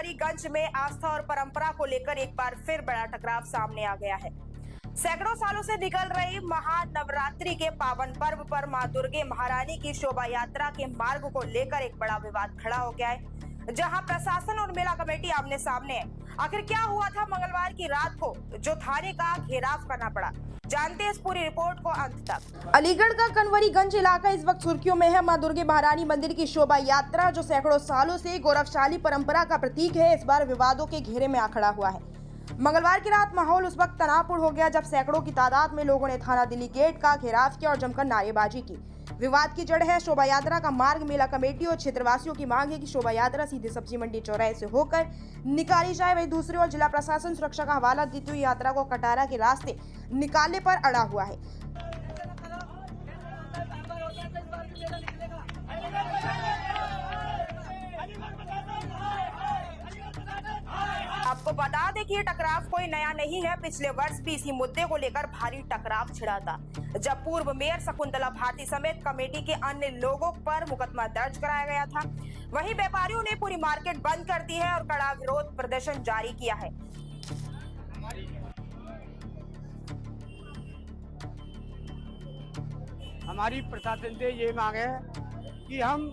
कंवरीगंज में आस्था और परंपरा को लेकर एक बार फिर बड़ा टकराव सामने आ गया है। सैकड़ों सालों से निकल रही महानवरात्रि के पावन पर्व पर मां दुर्गे महारानी की शोभा यात्रा के मार्ग को लेकर एक बड़ा विवाद खड़ा हो गया है, जहां प्रशासन और मेला कमेटी आमने सामने है। आखिर क्या हुआ था मंगलवार की रात को जो थाने का घेराव करना पड़ा? जानते हैं इस पूरी रिपोर्ट को अंत तक। अलीगढ़ का कंवरीगंज इलाका इस वक्त सुर्खियों में है। मां दुर्गे महारानी मंदिर की शोभा यात्रा जो सैकड़ों सालों से गौरवशाली परंपरा का प्रतीक है, इस बार विवादों के घेरे में आ खड़ा हुआ है। मंगलवार की रात माहौल उस वक्त तनावपूर्ण हो गया जब सैकड़ों की तादाद में लोगों ने थाना दिल्ली गेट का घेराव किया और जमकर नारेबाजी की। विवाद की जड़ है शोभा यात्रा का मार्ग। मेला कमेटी और क्षेत्रवासियों की मांग है कि शोभा यात्रा सीधे सब्जी मंडी चौराहे से होकर निकाली जाए। वहीं दूसरी ओर जिला प्रशासन सुरक्षा का हवाला देते हुए यात्रा को कटारा के रास्ते निकालने पर अड़ा हुआ है। आपको बता दें कि ये टकराव कोई नया नहीं है। पिछले वर्ष भी इसी मुद्दे को लेकर भारी टकराव छिड़ा था, जब पूर्व मेयर शकुंतला भारती समेत कमेटी के अन्य लोगों पर मुकदमा दर्ज कराया गया था। वहीं व्यापारियों ने पूरी मार्केट बंद कर दी है और कड़ा विरोध प्रदर्शन जारी किया है। हमारी प्रशासन से ये मांग है कि हम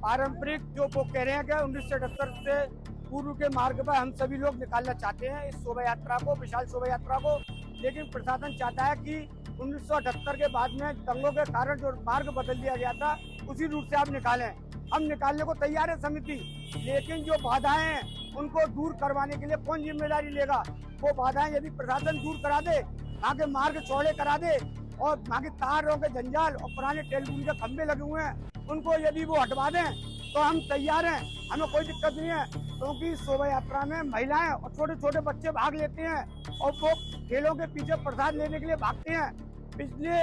पारंपरिक जो वो कह रहे हैं कि 1978 से पूर्व के मार्ग पर हम सभी लोग निकालना चाहते हैं इस शोभा यात्रा को, विशाल शोभा यात्रा को, लेकिन प्रशासन चाहता है कि 1978 के बाद में दंगों के कारण जो मार्ग बदल दिया गया था उसी रूट से आप निकालें। हम निकालने को तैयार है समिति, लेकिन जो बाधाएं हैं उनको दूर करवाने के लिए कौन जिम्मेदारी लेगा? वो बाधाएं यदि प्रशासन दूर करा दे, वहाँ के मार्ग चौड़े करा दे और वहाँ के तारों के जंजाल और पुराने टेलीफोन के खंभे लगे हुए हैं उनको यदि वो हटवा दें तो हम तैयार हैं, हमें कोई दिक्कत नहीं है। क्योंकि शोभा यात्रा में महिलाएं और छोटे छोटे बच्चे भाग लेते हैं और वो ठेलों के पीछे प्रसाद लेने के लिए भागते हैं। पिछले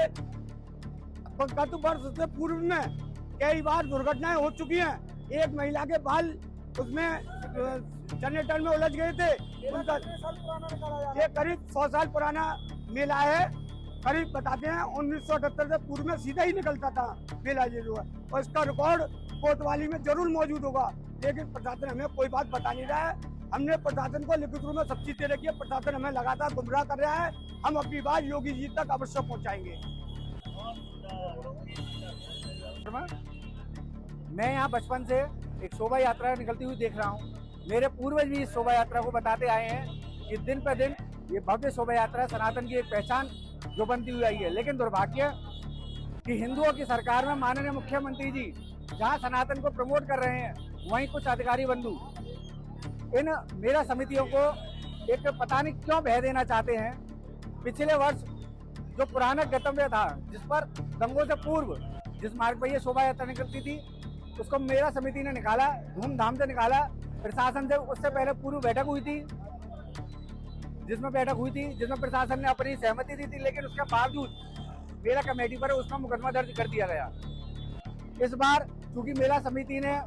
गत वर्ष से पूर्व में कई बार दुर्घटनाएं हो चुकी हैं। एक महिला के बाल उसमें जनरेटर में उलझ गए थे। उनका ये करीब 100 साल पुराना मेला है, करीब बताते हैं 1978 से पूर्व में सीधा ही निकलता था मेला ये जो है, और इसका रिकॉर्ड कोतवाली में जरूर मौजूद होगा, लेकिन प्रशासन हमें कोई बात बता नहीं रहा है। हमने प्रशासन को लिखित रूप में सब चीजें रखी है, प्रशासन हमें लगातार गुमराह कर रहा है। हम अपनी बात योगी जी तक अवश्य पहुंचाएंगे। मैं यहाँ बचपन से एक शोभा यात्रा निकलती हुई देख रहा हूँ। मेरे पूर्वज भी इस शोभा यात्रा को बताते आए हैं कि दिन पर दिन ये भव्य शोभा यात्रा सनातन की एक पहचान जो बनती हुई आई है। लेकिन दुर्भाग्य कि हिंदुओं की सरकार में माननीय मुख्यमंत्री जी जहां सनातन को प्रमोट कर रहे हैं, वहीं कुछ अधिकारी बंधु इन मेला समितियों को एक पता नहीं क्यों बह देना चाहते हैं। पिछले वर्ष जो पुराना गंतव्य था, जिस पर दंगों से पूर्व जिस मार्ग पर यह शोभा यात्रा निकलती थी, उसको मेला समिति ने निकाला, धूमधाम से निकाला। प्रशासन से उससे पहले पूर्व बैठक हुई थी, जिसमें प्रशासन ने अपनी सहमति दी थी, लेकिन उसके बावजूद मेला कमेटी पर उसका मुकदमा दर्ज कर दिया गया। इस बार चूंकि मेला समिति ने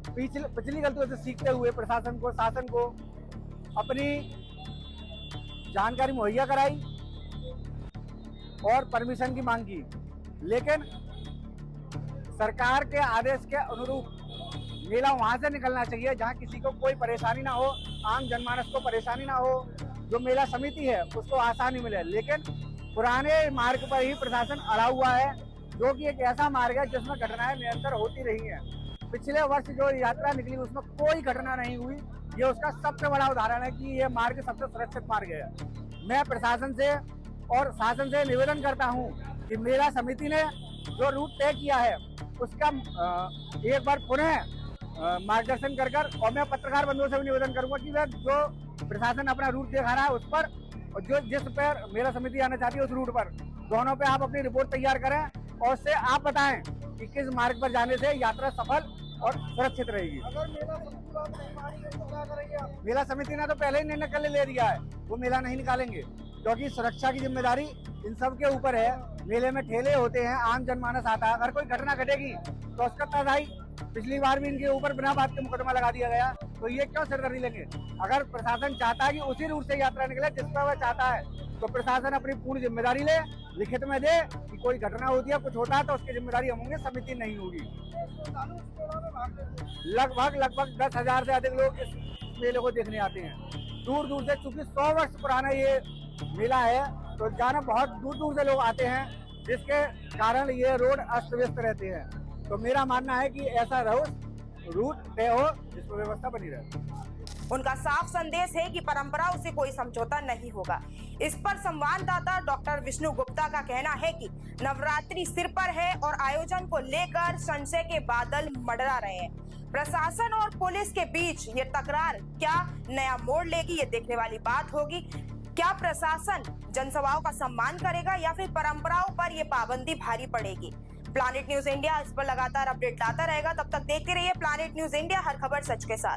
पिछली गलतियों से सीखते हुए प्रशासन को, शासन को अपनी जानकारी मुहैया कराई और परमिशन की मांग की, लेकिन सरकार के आदेश के अनुरूप मेला वहां से निकलना चाहिए जहां किसी को कोई परेशानी ना हो, आम जनमानस को परेशानी ना हो, जो मेला समिति है उसको आसानी मिले। लेकिन पुराने मार्ग पर ही प्रशासन अड़ा हुआ है, जो कि एक ऐसा मार्ग है जिसमें घटनाएं निरंतर होती रही हैं। पिछले वर्ष जो यात्रा निकली उसमें कोई घटना नहीं हुई। ये उसका सबसे बड़ा उदाहरण है कि ये मार्ग सबसे सुरक्षित मार्ग है। मैं प्रशासन से और शासन से निवेदन करता हूं कि मेला समिति ने जो रूट तय किया है उसका एक बार पुनः मार्गदर्शन कर और मैं पत्रकार बंधुओं से भी निवेदन करूंगा कि वह जो प्रशासन अपना रूट दिखा रहा है उस पर, और जो जिस पर मेला समिति आना चाहती है उस रूट पर, दोनों पे आप अपनी रिपोर्ट तैयार करें और उससे आप बताएं कि किस मार्ग पर जाने से यात्रा सफल और सुरक्षित रहेगी। अगर मेला समिति बात नहीं मानेगी तो क्या करेंगे आप? मेला समिति ने तो पहले ही निर्णय कर ले दिया है, वो मेला नहीं निकालेंगे, क्योंकि सुरक्षा की जिम्मेदारी इन सब के ऊपर है। मेले में ठेले होते हैं, आम जनमानस आता है, अगर कोई घटना घटेगी तो उसका तदाई। पिछली बार भी इनके ऊपर बिना बात के मुकदमा लगा दिया गया, तो ये क्यों सिरदर्दी लेंगे? अगर प्रशासन चाहता है कि उसी रूट से यात्रा निकले जिस पर वह चाहता है, तो प्रशासन अपनी पूर्ण जिम्मेदारी ले, लिखित में दे कि कोई घटना होती है, कुछ होता है तो उसकी जिम्मेदारी हम होंगे, समिति नहीं होगी। लगभग 10,000 से अधिक लोग इस इस मेले को देखने आते हैं। दूर दूर से, चूंकि 100 वर्ष पुराना ये मेला है, तो जाना बहुत दूर दूर से लोग आते हैं, जिसके कारण ये रोड अस्त व्यस्त रहते हैं। तो मेरा मानना है कि ऐसा रूट तय हो जिसमें व्यवस्था बनी रहे। उनका साफ संदेश है कि परंपराओं से कोई समझौता नहीं होगा। इस पर संवाददाता डॉक्टर विष्णु गुप्ता का कहना है कि नवरात्रि सिर पर है और आयोजन को लेकर संशय के बादल मंडरा रहे हैं। प्रशासन और पुलिस के बीच ये तकरार क्या नया मोड़ लेगी, ये देखने वाली बात होगी। क्या प्रशासन जनसभाओं का सम्मान करेगा या फिर परंपराओं पर ये पाबंदी भारी पड़ेगी? प्लैनेट न्यूज इंडिया इस पर लगातार अपडेट लाता रहेगा। तब तक देखते रहिए प्लैनेट न्यूज इंडिया, हर खबर सच के साथ।